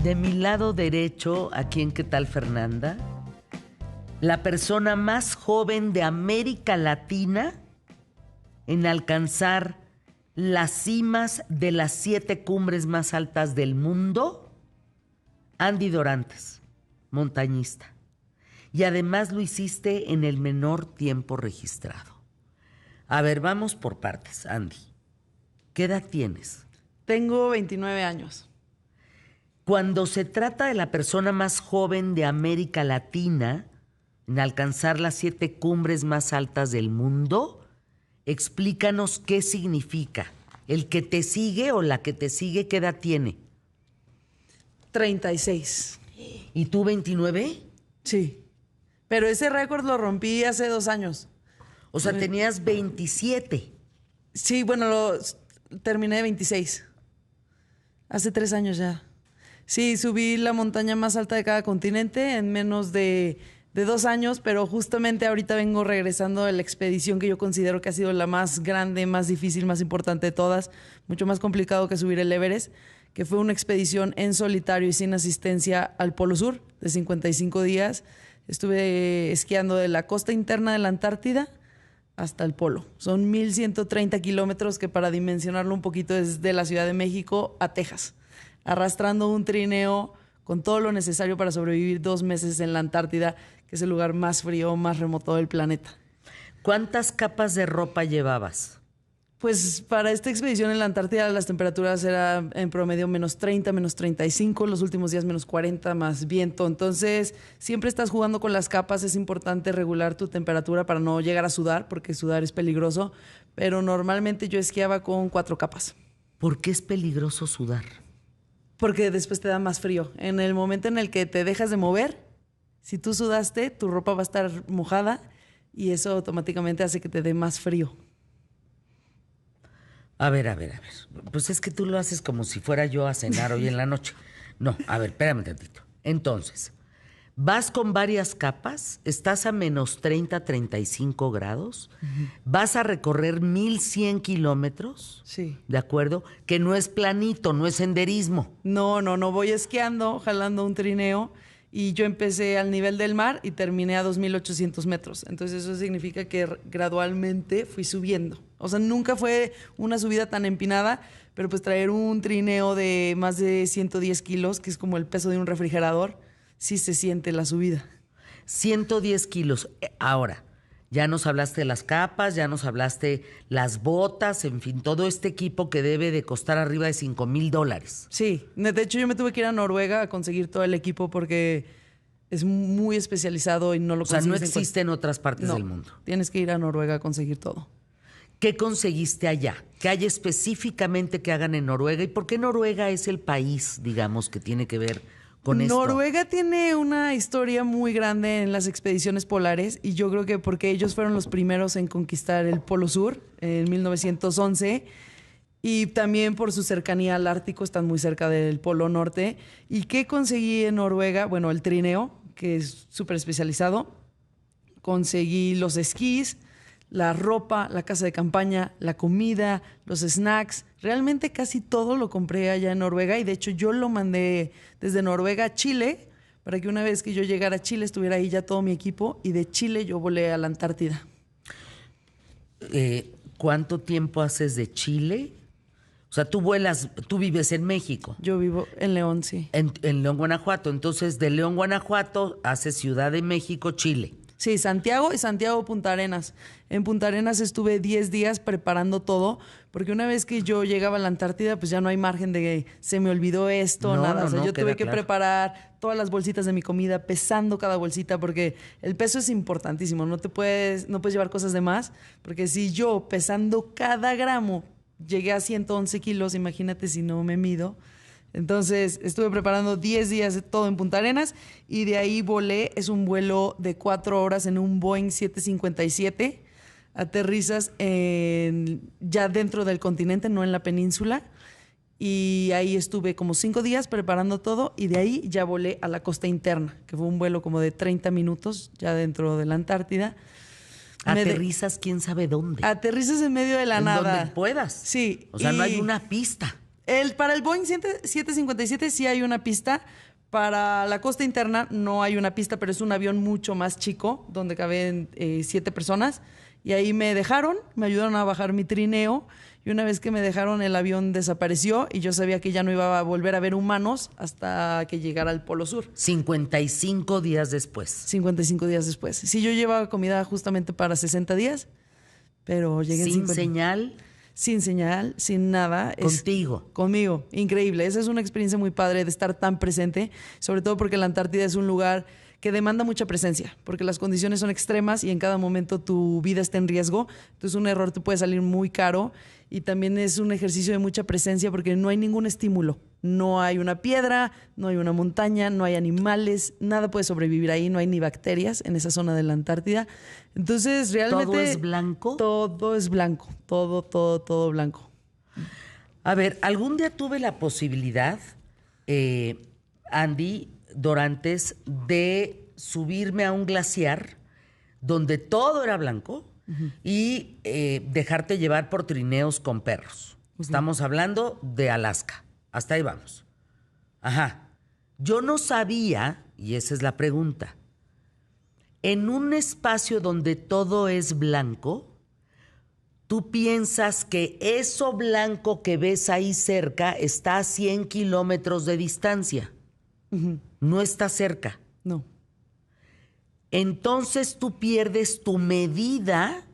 De mi lado derecho, aquí en ¿Qué tal, Fernanda? La persona más joven de América Latina en alcanzar las cimas de las 7 cumbres más altas del mundo, Andy Dorantes, montañista. Y además lo hiciste en el menor tiempo registrado. A ver, vamos por partes, Andy. ¿Qué edad tienes? Tengo 29 años. Cuando se trata de la persona más joven de América Latina en alcanzar las 7 cumbres más altas del mundo, explícanos qué significa. ¿El que te sigue o la que te sigue qué edad tiene? 36. ¿Y tú 29? Sí. Pero ese récord lo rompí hace 2 años. O sea, tenías 27. Sí, bueno, terminé de 26. Hace 3 años ya. Sí, subí la montaña más alta de cada continente en menos de 2 años, pero justamente ahorita vengo regresando de la expedición que yo considero que ha sido la más grande, más difícil, más importante de todas, mucho más complicado que subir el Everest, que fue una expedición en solitario y sin asistencia al Polo Sur de 55 días. Estuve esquiando de la costa interna de la Antártida hasta el polo. Son 1,130 kilómetros que, para dimensionarlo un poquito, es de la Ciudad de México a Texas, arrastrando un trineo con todo lo necesario para sobrevivir 2 meses en la Antártida, que es el lugar más frío, más remoto del planeta. ¿Cuántas capas de ropa llevabas? Pues para esta expedición en la Antártida las temperaturas eran en promedio -30, -35, los últimos días -40, más viento. Entonces siempre estás jugando con las capas, es importante regular tu temperatura para no llegar a sudar, porque sudar es peligroso, pero normalmente yo esquiaba con 4 capas. ¿Por qué es peligroso sudar? Porque después te da más frío. En el momento en el que te dejas de mover, si tú sudaste, tu ropa va a estar mojada y eso automáticamente hace que te dé más frío. A ver. Pues es que tú lo haces como si fuera yo a cenar hoy en la noche. No, a ver, espérame tantito. Entonces, vas con varias capas, estás a -30, 35 grados, vas a recorrer 1,100 kilómetros, Sí. ¿de acuerdo? Que no es planito, no es senderismo. No, voy esquiando, jalando un trineo y yo empecé al nivel del mar y terminé a 2,800 metros. Entonces eso significa que gradualmente fui subiendo. O sea, nunca fue una subida tan empinada, pero pues traer un trineo de más de 110 kilos, que es como el peso de un refrigerador, sí se siente la subida. 110 kilos. Ahora, ya nos hablaste de las capas, ya nos hablaste las botas, en fin, todo este equipo que debe de costar arriba de $5,000. Sí, de hecho yo me tuve que ir a Noruega a conseguir todo el equipo porque es muy especializado y no lo O sea, consigues no existe en otras partes del mundo. Tienes que ir a Noruega a conseguir todo. ¿Qué conseguiste allá? ¿Qué hay específicamente que hagan en Noruega? ¿Y por qué Noruega es el país, digamos, que tiene que ver con esto? Noruega tiene una historia muy grande en las expediciones polares y yo creo que porque ellos fueron los primeros en conquistar el Polo Sur en 1911 y también por su cercanía al Ártico, están muy cerca del Polo Norte. ¿Y qué conseguí en Noruega? Bueno, el trineo, que es súper especializado. Conseguí los esquís, la ropa, la casa de campaña, la comida, los snacks. Realmente casi todo lo compré allá en Noruega y de hecho yo lo mandé desde Noruega a Chile para que una vez que yo llegara a Chile estuviera ahí ya todo mi equipo y de Chile yo volé a la Antártida. ¿Cuánto tiempo haces de Chile? O sea, tú vives en México. Yo vivo en León, sí. En León, Guanajuato. Entonces, de León, Guanajuato, haces Ciudad de México, Chile. Sí, Santiago y Santiago Punta Arenas. En Punta Arenas estuve 10 días preparando todo, porque una vez que yo llegaba a la Antártida, pues ya no hay margen de que se me olvidó esto, No, nada. no, O sea, no, yo queda tuve que claro. preparar todas las bolsitas de mi comida, pesando cada bolsita, porque el peso es importantísimo. No puedes llevar cosas de más, porque si yo pesando cada gramo llegué a 111 kilos, imagínate si no me mido. Entonces estuve preparando 10 días de todo en Punta Arenas y de ahí volé. Es un vuelo de 4 horas en un Boeing 757. Aterrizas ya dentro del continente, no en la península. Y ahí estuve como 5 días preparando todo y de ahí ya volé a la costa interna, que fue un vuelo como de 30 minutos ya dentro de la Antártida. Aterrizas quién sabe dónde. Aterrizas en medio de la en nada. donde puedas. Sí. O sea, no hay una pista. Para el Boeing 757 sí hay una pista. Para la costa interna no hay una pista, pero es un avión mucho más chico, donde caben 7 personas. Y ahí me ayudaron a bajar mi trineo. Y una vez que me dejaron, el avión desapareció y yo sabía que ya no iba a volver a ver humanos hasta que llegara al Polo Sur. 55 días después. 55 días después. Sí, yo llevaba comida justamente para 60 días, pero llegué en Sin señal. Sin señal, sin nada. Contigo. Conmigo. Increíble. Esa es una experiencia muy padre de estar tan presente, sobre todo porque la Antártida es un lugar que demanda mucha presencia, porque las condiciones son extremas y en cada momento tu vida está en riesgo. Entonces un error te puede salir muy caro y también es un ejercicio de mucha presencia porque no hay ningún estímulo. No hay una piedra, no hay una montaña, no hay animales, nada puede sobrevivir ahí, no hay ni bacterias en esa zona de la Antártida. Entonces realmente... ¿Todo es blanco? Todo es blanco, todo blanco. A ver, algún día tuve la posibilidad, Andy Dorantes, de subirme a un glaciar donde todo era blanco y dejarte llevar por trineos con perros. Estamos hablando de Alaska. Hasta ahí vamos. Ajá. Yo no sabía, y esa es la pregunta, en un espacio donde todo es blanco, ¿tú piensas que eso blanco que ves ahí cerca está a 100 kilómetros de distancia? No está cerca. No. Entonces tú pierdes tu medida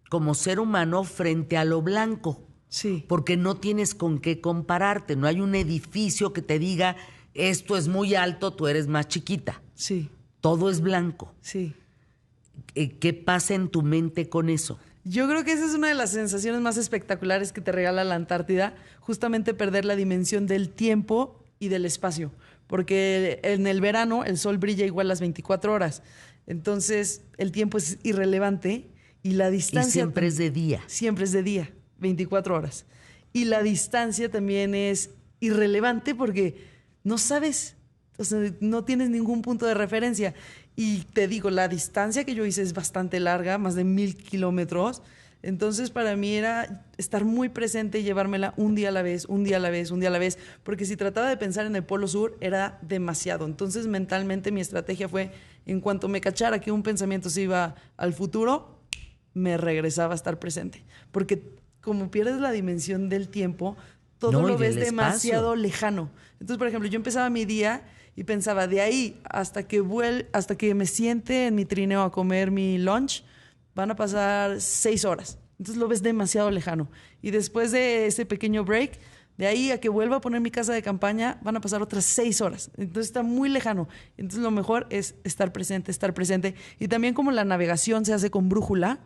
como ser humano frente a lo blanco. Sí. Porque no tienes con qué compararte. No hay un edificio que te diga, esto es muy alto, tú eres más chiquita. Sí. Todo es blanco. Sí. ¿Qué pasa en tu mente con eso? Yo creo que esa es una de las sensaciones más espectaculares que te regala la Antártida, justamente perder la dimensión del tiempo y del espacio, porque en el verano el sol brilla igual las 24 horas, entonces el tiempo es irrelevante y la distancia... Y siempre es de día. Siempre es de día, 24 horas. Y la distancia también es irrelevante porque no sabes, o sea, no tienes ningún punto de referencia. Y te digo, la distancia que yo hice es bastante larga, más de 1000 kilómetros. Entonces, para mí era estar muy presente y llevármela un día a la vez, un día a la vez, un día a la vez. Porque si trataba de pensar en el Polo Sur, era demasiado. Entonces, mentalmente, mi estrategia fue, en cuanto me cachara que un pensamiento se iba al futuro, me regresaba a estar presente. Porque como pierdes la dimensión del tiempo, todo lo ves demasiado lejano. Entonces, por ejemplo, yo empezaba mi día y pensaba, de ahí hasta que me siente en mi trineo a comer mi lunch, van a pasar 6 horas. Entonces lo ves demasiado lejano. Y después de ese pequeño break, de ahí a que vuelva a poner mi casa de campaña, van a pasar otras 6 horas. Entonces está muy lejano. Entonces lo mejor es estar presente, estar presente. Y también como la navegación se hace con brújula,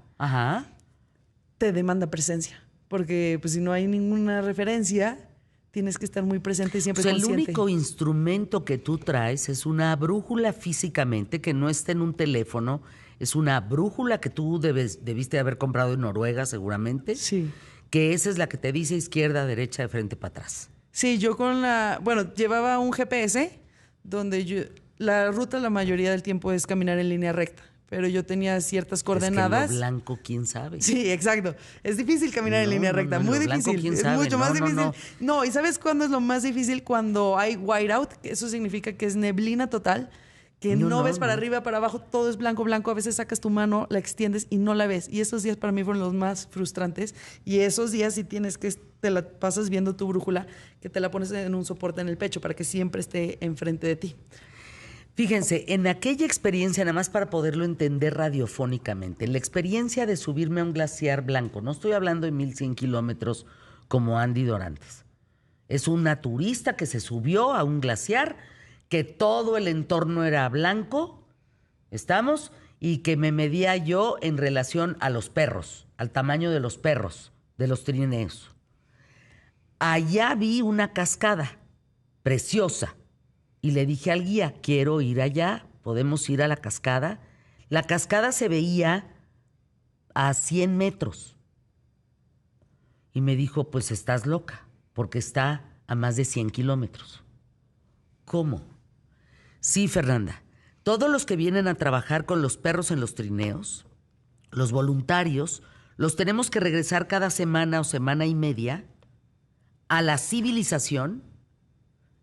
te demanda presencia. Porque pues, si no hay ninguna referencia, tienes que estar muy presente y siempre consciente. El único instrumento que tú traes es una brújula físicamente, que no está en un teléfono. Es una brújula que tú debiste haber comprado en Noruega seguramente. Sí. Que esa es la que te dice izquierda, derecha, de frente para atrás. Sí, yo llevaba un GPS donde la ruta la mayoría del tiempo es caminar en línea recta. Pero yo tenía ciertas coordenadas. Es que lo blanco, ¿quién sabe? Sí, exacto. Es difícil caminar en línea recta, muy difícil. Blanco, ¿quién es sabe? mucho más difícil. No. ¿Y sabes cuándo es lo más difícil? Cuando hay whiteout, que eso significa que es neblina total, que no ves para arriba, para abajo, todo es blanco, blanco. A veces sacas tu mano, la extiendes y no la ves. Y esos días para mí fueron los más frustrantes. Y esos días sí tienes que, te la pasas viendo tu brújula, que te la pones en un soporte en el pecho para que siempre esté enfrente de ti. Fíjense, en aquella experiencia, nada más para poderlo entender radiofónicamente, la experiencia de subirme a un glaciar blanco, no estoy hablando de 1100 kilómetros como Andy Dorantes. Es un naturista que se subió a un glaciar, que todo el entorno era blanco, ¿estamos? Y que me medía yo en relación a los perros, al tamaño de los perros, de los trineos. Allá vi una cascada preciosa. Y le dije al guía, quiero ir allá, podemos ir a la cascada. La cascada se veía a 100 metros. Y me dijo, pues estás loca, porque está a más de 100 kilómetros. ¿Cómo? Sí, Fernanda. Todos los que vienen a trabajar con los perros en los trineos, los voluntarios, los tenemos que regresar cada semana o semana y media a la civilización,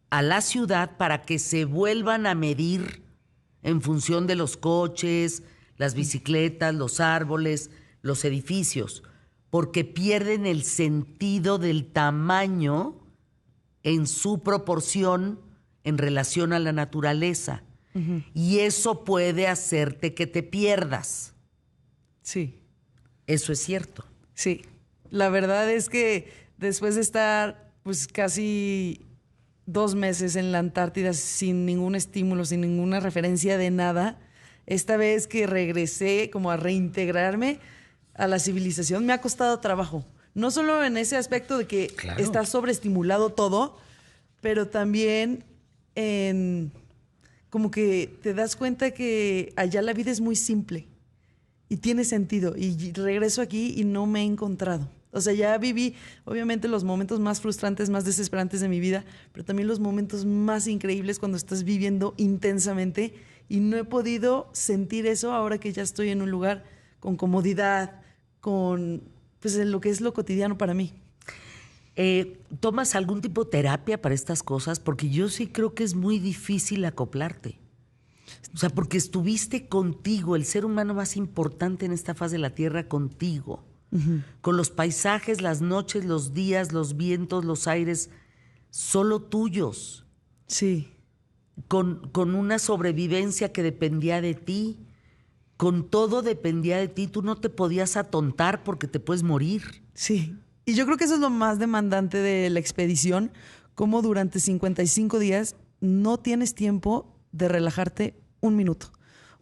a la ciudad, para que se vuelvan a medir en función de los coches, las bicicletas, los árboles, los edificios, porque pierden el sentido del tamaño en su proporción en relación a la naturaleza. Y eso puede hacerte que te pierdas. Sí. Eso es cierto. Sí. La verdad es que después de estar pues casi 2 meses en la Antártida sin ningún estímulo, sin ninguna referencia de nada, esta vez que regresé como a reintegrarme a la civilización, me ha costado trabajo. No solo en ese aspecto de que está sobreestimulado todo, pero también en como que te das cuenta que allá la vida es muy simple y tiene sentido. Y regreso aquí y no me he encontrado. O sea, ya viví, obviamente, los momentos más frustrantes, más desesperantes de mi vida, pero también los momentos más increíbles cuando estás viviendo intensamente, y no he podido sentir eso ahora que ya estoy en un lugar con comodidad, con pues en lo que es lo cotidiano para mí. ¿Tomas algún tipo de terapia para estas cosas? Porque yo sí creo que es muy difícil acoplarte. O sea, porque estuviste contigo, el ser humano más importante en esta faz de la Tierra, contigo. Con los paisajes, las noches, los días, los vientos, los aires, solo tuyos. Sí. Con una sobrevivencia que dependía de ti. Con todo dependía de ti. Tú no te podías atontar porque te puedes morir. Sí. Y yo creo que eso es lo más demandante de la expedición, como durante 55 días no tienes tiempo de relajarte un minuto.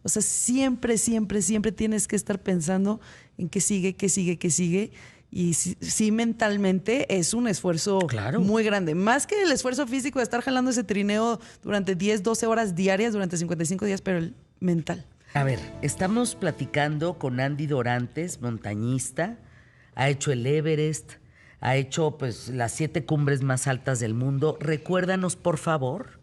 O sea, siempre, siempre, siempre tienes que estar pensando en qué sigue, qué sigue, qué sigue. Y sí, mentalmente es un esfuerzo muy grande. Más que el esfuerzo físico de estar jalando ese trineo durante 10, 12 horas diarias durante 55 días, pero el mental. A ver, estamos platicando con Andy Dorantes, montañista. Ha hecho el Everest, ha hecho pues las 7 cumbres más altas del mundo. Recuérdanos, por favor,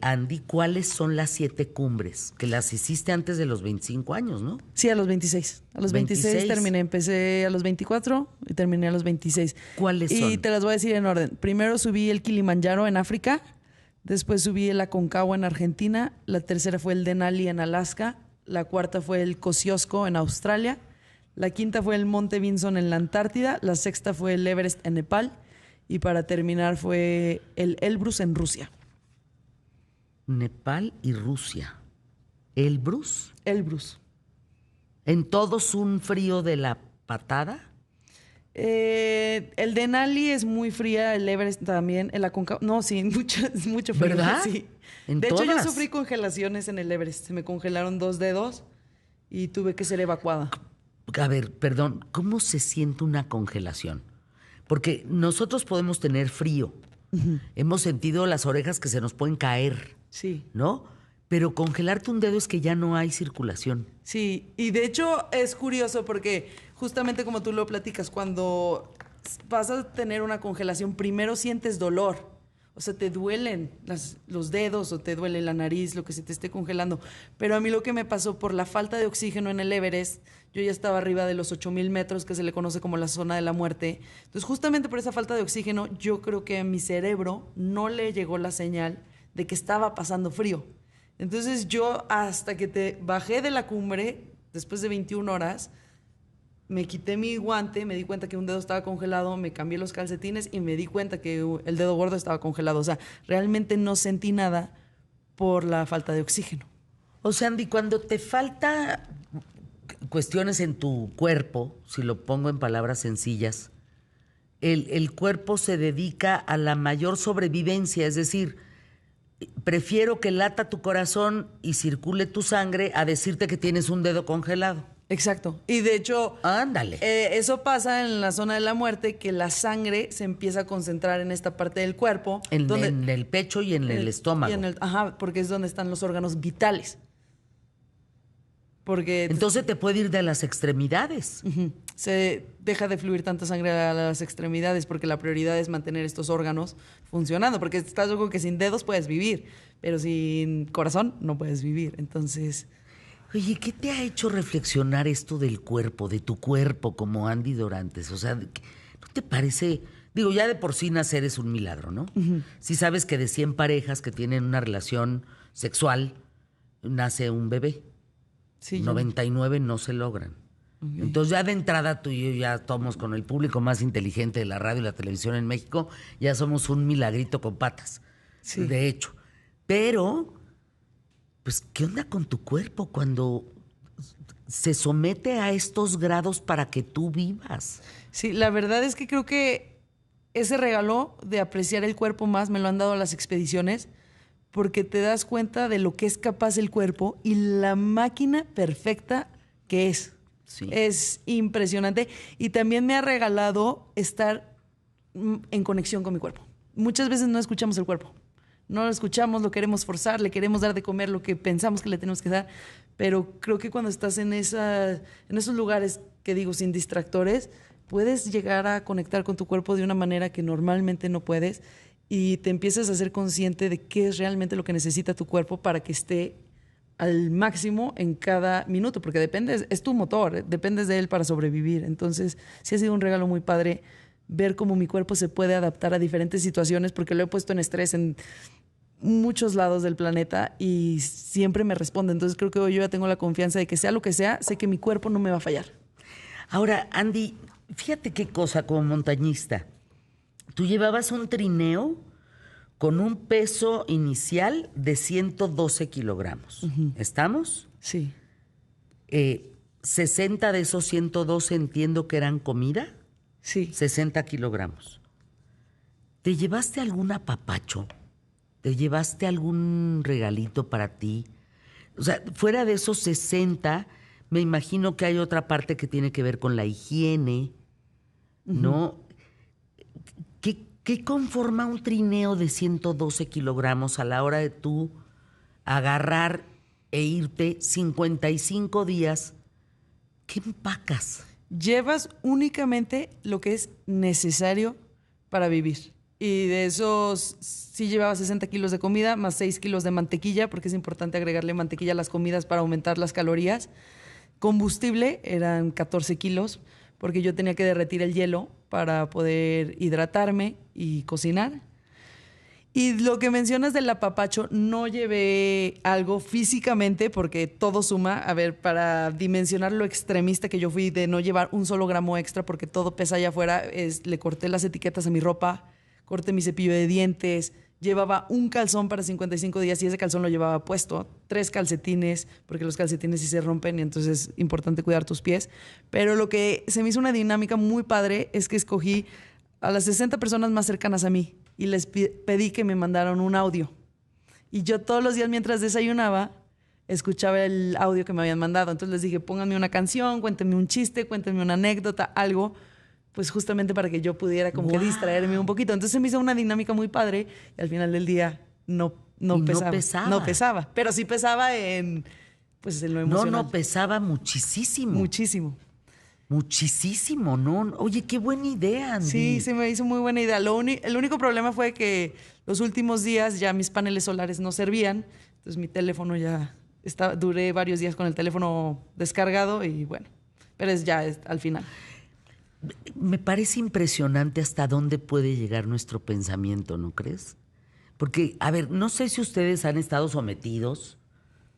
Andy, ¿cuáles son las 7 cumbres? Que las hiciste antes de los 25 años, ¿no? Sí, a los 26. A los 26 terminé. Empecé a los 24 y terminé a los 26. ¿Cuáles son? Y te las voy a decir en orden. Primero subí el Kilimanjaro en África. Después subí el Aconcagua en Argentina. La tercera fue el Denali en Alaska. La cuarta fue el Kosciuszko en Australia. La quinta fue el Monte Vinson en la Antártida. La sexta fue el Everest en Nepal. Y para terminar fue el Elbrus en Rusia. Nepal y Rusia. ¿Elbrus? Elbrus. ¿En todos un frío de la patada? El Denali es muy fría, el Everest también, el Aconcagua... No, sí, mucho frío. ¿Verdad? Sí. ¿En de todas? hecho, yo sufrí congelaciones en el Everest. Se me congelaron 2 dedos y tuve que ser evacuada. A ver, perdón, ¿cómo se siente una congelación? Porque nosotros podemos tener frío. Hemos sentido las orejas que se nos pueden caer. Sí. ¿No? Pero congelarte un dedo es que ya no hay circulación. Sí, y de hecho es curioso porque justamente como tú lo platicas, cuando vas a tener una congelación, primero sientes dolor. O sea, te duelen los dedos o te duele la nariz, lo que se te esté congelando. Pero a mí lo que me pasó por la falta de oxígeno en el Everest, yo ya estaba arriba de los 8,000 metros, que se le conoce como la zona de la muerte. Entonces, justamente por esa falta de oxígeno, yo creo que a mi cerebro no le llegó la señal de que estaba pasando frío. Entonces yo, hasta que te bajé de la cumbre, después de 21 horas, me quité mi guante, me di cuenta que un dedo estaba congelado, me cambié los calcetines y me di cuenta que el dedo gordo estaba congelado. O sea, realmente no sentí nada por la falta de oxígeno. O sea, Andy, cuando te falta cuestiones en tu cuerpo, si lo pongo en palabras sencillas, el cuerpo se dedica a la mayor sobrevivencia, es decir, prefiero que lata tu corazón y circule tu sangre a decirte que tienes un dedo congelado. Exacto. Y de hecho, ándale. Eso pasa en la zona de la muerte, que la sangre se empieza a concentrar en esta parte del cuerpo. En el pecho y en el estómago. Ajá, porque es donde están los órganos vitales. Porque entonces te puede ir de las extremidades. Se deja de fluir tanta sangre a las extremidades porque la prioridad es mantener estos órganos funcionando. Porque estás loco que sin dedos puedes vivir, pero sin corazón no puedes vivir. Entonces... Oye, ¿qué te ha hecho reflexionar esto del cuerpo, de tu cuerpo como Andy Dorantes? O sea, ¿no te parece Digo, ya de por sí nacer es un milagro, ¿no? Si sabes que de 100 parejas que tienen una relación sexual, nace un bebé. Sí, 99 no se logran. Okay. Entonces ya de entrada tú y yo ya estamos con el público más inteligente de la radio y la televisión en México, ya somos un milagrito con patas, Sí. de hecho. Pero, pues, ¿qué onda con tu cuerpo cuando se somete a estos grados para que tú vivas? Sí, la verdad es que creo que ese regalo de apreciar el cuerpo más me lo han dado las expediciones, porque te das cuenta de lo que es capaz el cuerpo y la máquina perfecta que es. Sí. Es impresionante. Y también me ha regalado estar en conexión con mi cuerpo. Muchas veces no escuchamos el cuerpo. No lo escuchamos, lo queremos forzar, le queremos dar de comer lo que pensamos que le tenemos que dar. Pero creo que cuando estás en esos lugares que digo sin distractores, puedes llegar a conectar con tu cuerpo de una manera que normalmente no puedes y te empiezas a ser consciente de qué es realmente lo que necesita tu cuerpo para que esté al máximo en cada minuto, porque es tu motor, dependes de él para sobrevivir. Entonces, sí ha sido un regalo muy padre ver cómo mi cuerpo se puede adaptar a diferentes situaciones, porque lo he puesto en estrés en muchos lados del planeta y siempre me responde. Entonces, creo que hoy yo ya tengo la confianza de que sea lo que sea, sé que mi cuerpo no me va a fallar. Ahora, Andy, fíjate qué cosa como montañista. Tú llevabas un trineo con un peso inicial de 112 kilogramos. ¿Estamos? Sí. 60 de esos 112 entiendo que eran comida. Sí. 60 kilogramos. ¿Te llevaste algún apapacho? ¿Te llevaste algún regalito para ti? O sea, fuera de esos 60, me imagino que hay otra parte que tiene que ver con la higiene, ¿no? ¿Qué conforma un trineo de 112 kilogramos a la hora de tú agarrar e irte 55 días? ¿Qué empacas? Llevas únicamente lo que es necesario para vivir. Y de esos sí llevaba 60 kilos de comida más 6 kilos de mantequilla, porque es importante agregarle mantequilla a las comidas para aumentar las calorías. Combustible eran 14 kilos, porque yo tenía que derretir el hielo para poder hidratarme y cocinar. Y lo que mencionas del apapacho, no llevé algo físicamente porque todo suma. A ver, para dimensionar lo extremista que yo fui de no llevar un solo gramo extra porque todo pesa allá afuera, le corté las etiquetas a mi ropa, corté mi cepillo de dientes, llevaba un calzón para 55 días y ese calzón lo llevaba puesto, 3 calcetines, porque los calcetines sí se rompen y entonces es importante cuidar tus pies. Pero lo que se me hizo una dinámica muy padre es que escogí a las 60 personas más cercanas a mí y les pedí que me mandaran un audio. Y yo todos los días mientras desayunaba escuchaba el audio que me habían mandado. Entonces les dije, pónganme una canción, cuéntenme un chiste, cuéntenme una anécdota, algo, pues justamente para que yo pudiera como que distraerme un poquito. Entonces se me hizo una dinámica muy padre y al final del día no pesaba. No pesaba, pero sí pesaba en lo emocional. No pesaba muchísimo. Muchísimo. Muchísimo, ¿no? Oye, qué buena idea, Andy. Sí, se me hizo muy buena idea. El único problema fue que los últimos días ya mis paneles solares no servían, entonces mi teléfono duré varios días con el teléfono descargado y bueno, pero es al final. Me parece impresionante hasta dónde puede llegar nuestro pensamiento, ¿no crees? Porque, a ver, no sé si ustedes han estado sometidos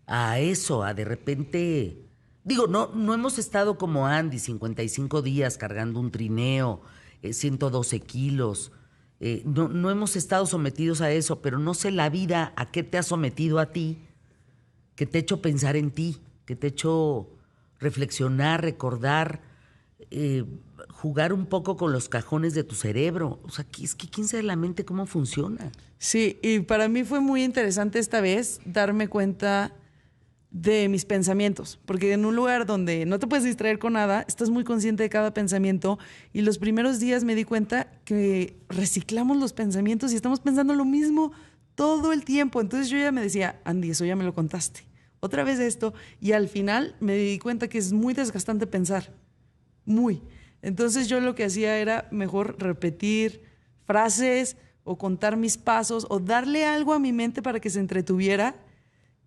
a eso, a de repente... Digo, no hemos estado como Andy, 55 días cargando un trineo, 112 kilos. No hemos estado sometidos a eso, pero no sé la vida a qué te ha sometido a ti, que te ha hecho pensar en ti, que te ha hecho reflexionar, recordar, jugar un poco con los cajones de tu cerebro. O sea, es que quién sabe la mente cómo funciona. Sí, y para mí fue muy interesante esta vez darme cuenta de mis pensamientos, porque en un lugar donde no te puedes distraer con nada, estás muy consciente de cada pensamiento y los primeros días me di cuenta que reciclamos los pensamientos y estamos pensando lo mismo todo el tiempo. Entonces yo ya me decía, Andy, eso ya me lo contaste, otra vez esto, y al final me di cuenta que es muy desgastante pensar, muy. Entonces yo lo que hacía era mejor repetir frases o contar mis pasos o darle algo a mi mente para que se entretuviera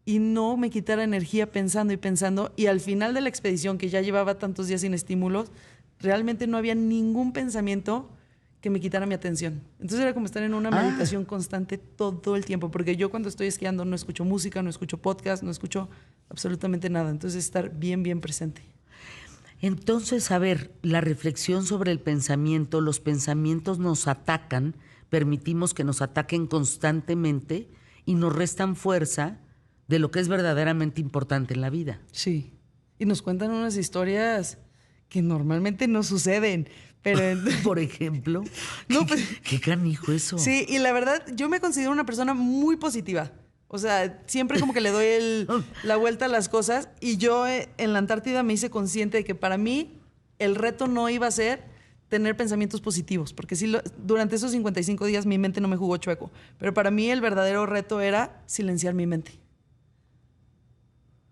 y no me quitara energía pensando y pensando. Y al final de la expedición, que ya llevaba tantos días sin estímulos, realmente no había ningún pensamiento que me quitara mi atención. Entonces era como estar en una meditación constante todo el tiempo, porque yo cuando estoy esquiando no escucho música, no escucho podcast, no escucho absolutamente nada. Entonces estar bien, bien presente. Entonces, a ver, la reflexión sobre el pensamiento, los pensamientos nos atacan, permitimos que nos ataquen constantemente y nos restan fuerza de lo que es verdaderamente importante en la vida. Sí. Y nos cuentan unas historias que normalmente no suceden. Pero por ejemplo, no, pues, ¿qué canijo eso? Sí, y la verdad, yo me considero una persona muy positiva. O sea, siempre como que le doy la vuelta a las cosas. Y yo en la Antártida me hice consciente de que para mí el reto no iba a ser tener pensamientos positivos. Porque sí, durante esos 55 días mi mente no me jugó chueco. Pero para mí el verdadero reto era silenciar mi mente.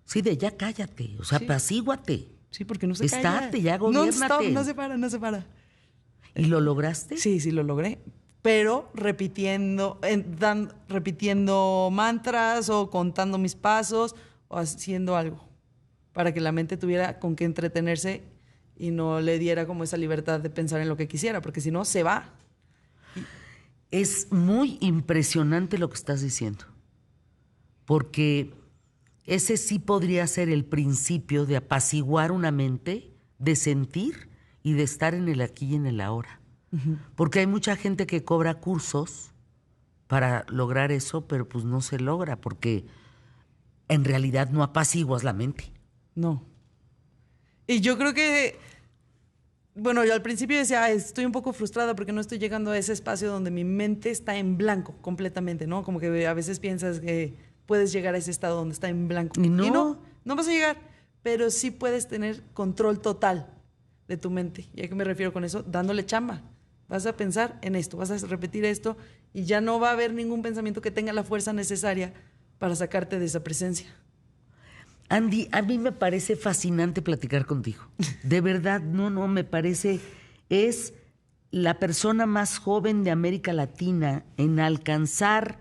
Sí, de ya cállate, o sea, Sí. apacíguate. Sí, porque no se calla. Estate, ya gobiérnate. No se para, no se para. ¿Y lo lograste? Sí, sí lo logré. Pero repitiendo mantras o contando mis pasos o haciendo algo para que la mente tuviera con qué entretenerse y no le diera como esa libertad de pensar en lo que quisiera, porque si no, se va. Es muy impresionante lo que estás diciendo, porque ese sí podría ser el principio de apaciguar una mente, de sentir y de estar en el aquí y en el ahora. Porque hay mucha gente que cobra cursos para lograr eso, pero pues no se logra porque en realidad no apaciguas la mente. No. Y yo creo que, bueno, yo al principio decía, "Ay, estoy un poco frustrada porque no estoy llegando a ese espacio donde mi mente está en blanco completamente, ¿no? Como que a veces piensas que puedes llegar a ese estado donde está en blanco. Y no. No vas a llegar, pero sí puedes tener control total de tu mente. ¿Y a qué me refiero con eso? Dándole chamba. Vas a pensar en esto, vas a repetir esto y ya no va a haber ningún pensamiento que tenga la fuerza necesaria para sacarte de esa presencia. Andy, a mí me parece fascinante platicar contigo. De verdad, no, me parece, es la persona más joven de América Latina en alcanzar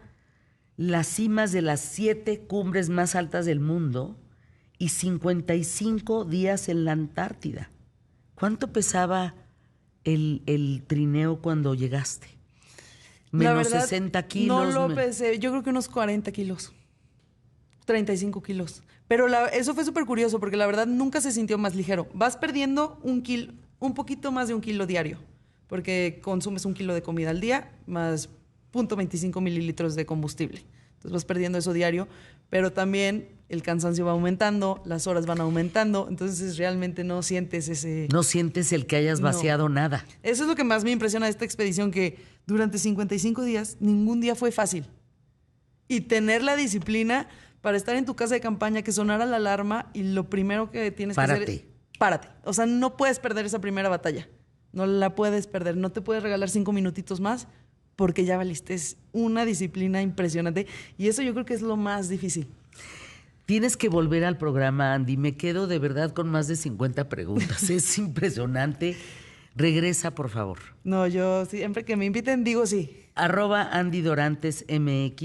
las cimas de las 7 cumbres más altas del mundo y 55 días en la Antártida. ¿Cuánto pesaba el trineo cuando llegaste? Menos La verdad, 60 kilos. No lo pesé, yo creo que unos 40 kilos. 35 kilos. Pero eso fue súper curioso porque la verdad nunca se sintió más ligero. Vas perdiendo un poquito más de 1 kilo diario porque consumes 1 kilo de comida al día más 0.25 mililitros de combustible. Entonces vas perdiendo eso diario, pero también el cansancio va aumentando, las horas van aumentando, entonces realmente no sientes ese... No sientes el que hayas vaciado nada. Eso es lo que más me impresiona de esta expedición, que durante 55 días ningún día fue fácil. Y tener la disciplina para estar en tu casa de campaña, que sonara la alarma y lo primero que tienes que hacer es... Párate. O sea, no puedes perder esa primera batalla. No la puedes perder. No te puedes regalar 5 minutitos más porque ya valiste. Es una disciplina impresionante. Y eso yo creo que es lo más difícil. Tienes que volver al programa, Andy. Me quedo de verdad con más de 50 preguntas. Es impresionante. Regresa, por favor. No, yo siempre que me inviten digo sí. @AndyDorantes MX